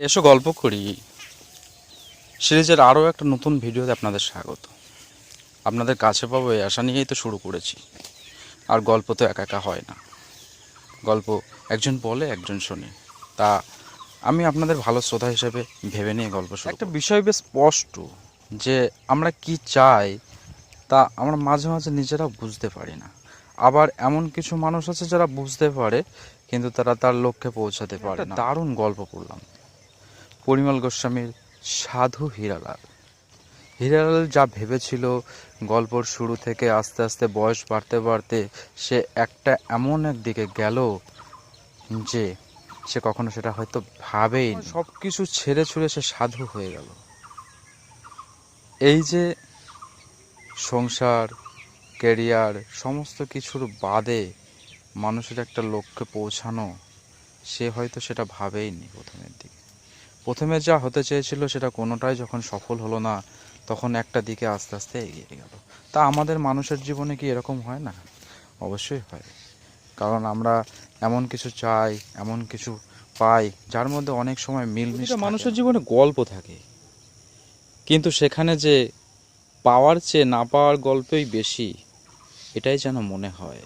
এসো গল্প করি সিরিজের আরও একটা নতুন ভিডিওতে আপনাদের স্বাগত। আপনাদের কাছে পাবো এই আশা নিয়েই তো শুরু করেছি। আর গল্প তো একা একা হয় না, গল্প একজন বলে একজন শোনে। তা আমি আপনাদের ভালো শ্রোতা হিসেবে ভেবে নিয়ে গল্প শুরু। একটা বিষয় বেশ স্পষ্ট যে আমরা কি চাই তা আমরা মাঝে মাঝে নিজেরা বুঝতে পারি না। আবার এমন কিছু মানুষ আছে যারা বুঝতে পারে কিন্তু তারা তার লক্ষ্যে পৌঁছাতে পারে না। দারুণ গল্প পড়লাম পরিমল গোস্বামীর সাধু হীরালাল। হীরালাল যা ভেবেছিল গল্পর শুরু থেকে আস্তে আস্তে বয়স বাড়তে বাড়তে সে একটা এমন এক দিকে গেল যে সে কখনো সেটা হয়তো ভাবেই সব কিছু ছেড়ে ছুড়ে সে সাধু হয়ে গেল। এই যে সংসার, ক্যারিয়ার সমস্ত কিছুর বাদে মানুষের একটা লক্ষ্যে পৌঁছানো, সে হয়তো সেটা ভাবেইনি প্রথমের দিকে। প্রথমে যা হতে চেয়েছিল সেটা কোনোটাই যখন সফল হলো না, তখন একটা দিকে আস্তে আস্তে এগিয়ে গেল। তা আমাদের মানুষের জীবনে কি এরকম হয় না? অবশ্যই হয়। কারণ আমরা এমন কিছু চাই, এমন কিছু পাই যার মধ্যে অনেক সময় মিলমিশ মানুষের জীবনে গল্প থাকে, কিন্তু সেখানে যে পাওয়ার চেয়ে না পাওয়ার গল্পই বেশি, এটাই যেন মনে হয়।